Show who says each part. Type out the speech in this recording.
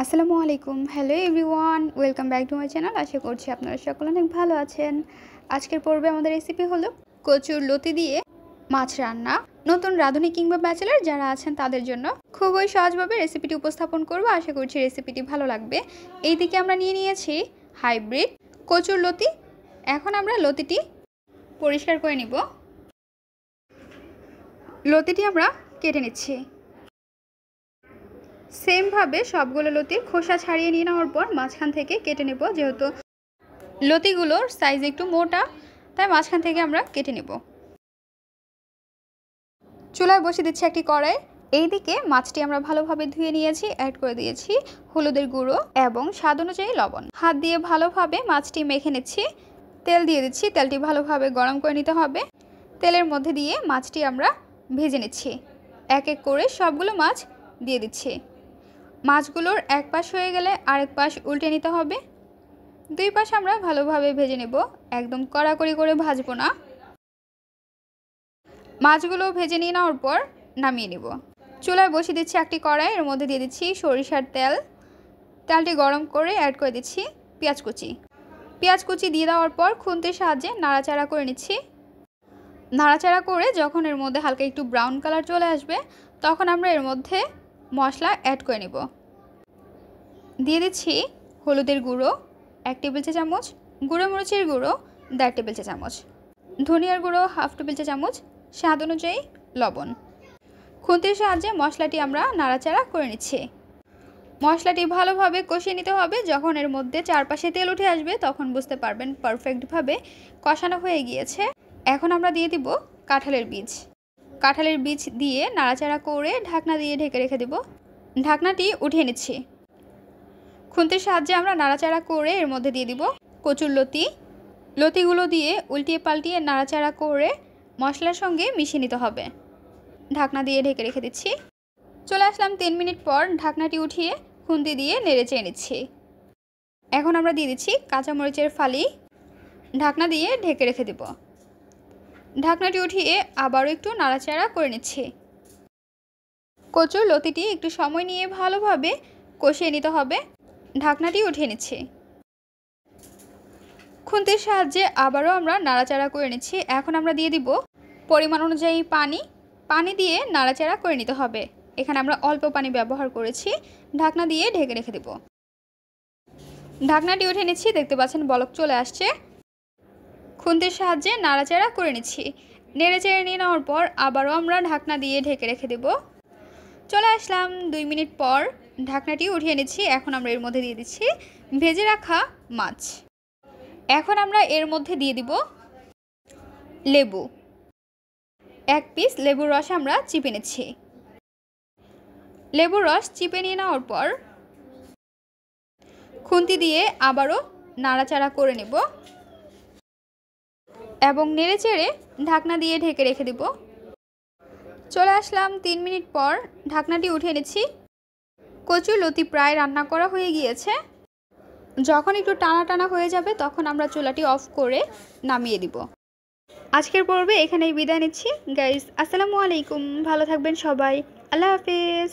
Speaker 1: আসসালামু আলাইকুম। Hello everyone, welcome back to my channel. আশা করছি আপনারা সকলে অনেক ভালো আছেন। আজকের পর্বে আমাদের রেসিপি হলো কচুর লতি দিয়ে মাছ রান্না। নতুন রাঁধুনি কিংবা ব্যাচেলার যারা আছেন তাদের জন্য খুবই সহজভাবে রেসিপিটি উপস্থাপন করব। আশা করছি রেসিপিটি ভালো লাগবে। এইদিকে আমরা নিয়ে নিয়েছি হাইব্রিড কচুর লতি। এখন আমরা লতিটি পরিষ্কার করে নিব। লতিটি আমরা কেটে নিচ্ছি। সেম ভাবে সবগুলো লতির খোসা ছাড়িয়ে নিয়ে নেওয়ার পর মাঝখান থেকে কেটে নেব। যেহেতু লতিগুলোর সাইজ একটু মোটা, তাই মাঝখান থেকে আমরা কেটে নেব। চুলায় বসিয়ে দিচ্ছি একটি কড়াই। এইদিকে মাছটি আমরা ভালোভাবে ধুয়ে নিয়েছি। অ্যাড করে দিয়েছি হলুদের গুঁড়ো এবং স্বাদ অনুযায়ী লবণ। হাত দিয়ে ভালোভাবে মাছটি মেখে নিচ্ছি। তেল দিয়ে দিচ্ছি। তেলটি ভালোভাবে গরম করে নিতে হবে। তেলের মধ্যে দিয়ে মাছটি আমরা ভেজে নিচ্ছি। এক এক করে সবগুলো মাছ দিয়ে দিচ্ছি। মাছগুলোর এক পাশ হয়ে গেলে আরেক পাশ উল্টে নিতে হবে। দুই পাশ আমরা ভালোভাবে ভেজে নেব। একদম কড়াকড়ি করে ভাজবো না। মাছগুলো ভেজে নিয়ে নেওয়ার পর নামিয়ে নেব। চুলায় বসিয়ে দিচ্ছি একটি কড়াই। এর মধ্যে দিয়ে দিচ্ছি সরিষার তেল। তেলটি গরম করে অ্যাড করে দিচ্ছি পেঁয়াজ কুচি। পেঁয়াজ কুচি দিয়ে দেওয়ার পর খুন্তির সাহায্যে নাড়াচাড়া করে নিচ্ছি। নাড়াচাড়া করে যখন এর মধ্যে হালকা একটু ব্রাউন কালার চলে আসবে, তখন আমরা এর মধ্যে মশলা অ্যাড করে নেব। দিয়ে দিচ্ছি হলুদের গুঁড়ো 1 টেবিল চা চামচ, গুঁড়ো মরিচের গুঁড়ো 1.5 টেবিল চা চামচ, ধনিয়ার গুঁড়ো 1/2 টেবিল চা চামচ, স্বাদ অনুযায়ী লবণ। খুন্তির সাহায্যে মশলাটি আমরা নাড়াচাড়া করে নিচ্ছি। মশলাটি ভালোভাবে কষিয়ে নিতে হবে। যখন এর মধ্যে চারপাশে তেল উঠে আসবে, তখন বুঝতে পারবেন পারফেক্টভাবে কষানো হয়ে গিয়েছে। এখন আমরা দিয়ে দিব কাঁঠালের বীজ। কাঁঠালের বীজ দিয়ে নাড়াচাড়া করে ঢাকনা দিয়ে ঢেকে রেখে দেব। ঢাকনাটি উঠিয়ে নিচ্ছি। খুন্তির সাহায্যে আমরা নাড়াচাড়া করে এর মধ্যে দিয়ে দিব কচুর লতি। লতিগুলো দিয়ে উল্টিয়ে পাল্টিয়ে নাড়াচাড়া করে মশলার সঙ্গে মিশিয়ে নিতে হবে। ঢাকনা দিয়ে ঢেকে রেখে দিচ্ছি। চলে আসলাম 3 মিনিট পর। ঢাকনাটি উঠিয়ে খুন্তি দিয়ে নেড়ে চেড়ে নিচ্ছি। এখন আমরা দিয়ে দিচ্ছি কাঁচামরিচের ফালি। ঢাকনা দিয়ে ঢেকে রেখে দেব। ঢাকনাটি উঠিয়ে আবারও একটু নাড়াচাড়া করে নিচ্ছি। কচুর লতিটি একটু সময় নিয়ে ভালোভাবে কষিয়ে নিতে হবে। ঢাকনাটি উঠিয়ে নিচ্ছি। খুন্তির সাহায্যে আবারও আমরা নাড়াচাড়া করে নিচ্ছি। এখন আমরা দিয়ে দিব পরিমাণ অনুযায়ী পানি। পানি দিয়ে নাড়াচাড়া করে নিতে হবে। এখানে আমরা অল্প পানি ব্যবহার করেছি। ঢাকনা দিয়ে ঢেকে রেখে দেব। ঢাকনাটি উঠিয়ে নিচ্ছি। দেখতে পাচ্ছেন বলক চলে আসছে। খুন্তির সাহায্যে নাড়াচাড়া করে নিচ্ছি। নেড়ে চেড়ে নিয়ে নেওয়ার পর আবারও আমরা ঢাকনা দিয়ে ঢেকে রেখে দেব। চলে আসলাম 2 মিনিট পর। ঢাকনাটি উঠিয়ে নিচ্ছি। এখন আমরা এর মধ্যে দিয়ে দিচ্ছি ভেজে রাখা মাছ। এখন আমরা এর মধ্যে দিয়ে দিব লেবু। 1 পিস লেবুর রস আমরা চিপে নিচ্ছি। লেবুর রস চিপে নিয়ে নেওয়ার পর খুন্তি দিয়ে আবারও নাড়াচাড়া করে নেব এবং নেড়ে চেড়ে ঢাকনা দিয়ে ঢেকে রেখে দেব। চলে আসলাম 3 মিনিট পর। ঢাকনাটি উঠিয়ে নিচ্ছি। কচুর লতি প্রায় রান্না করা হয়ে গিয়েছে। যখন একটু টানা টানা হয়ে যাবে, তখন আমরা চুলাটি অফ করে নামিয়ে দিব। আজকের পর্বে এখানেই বিদায় নিচ্ছি গাইস। আসসালামু আলাইকুম। ভালো থাকবেন সবাই। আল্লাহ হাফেজ।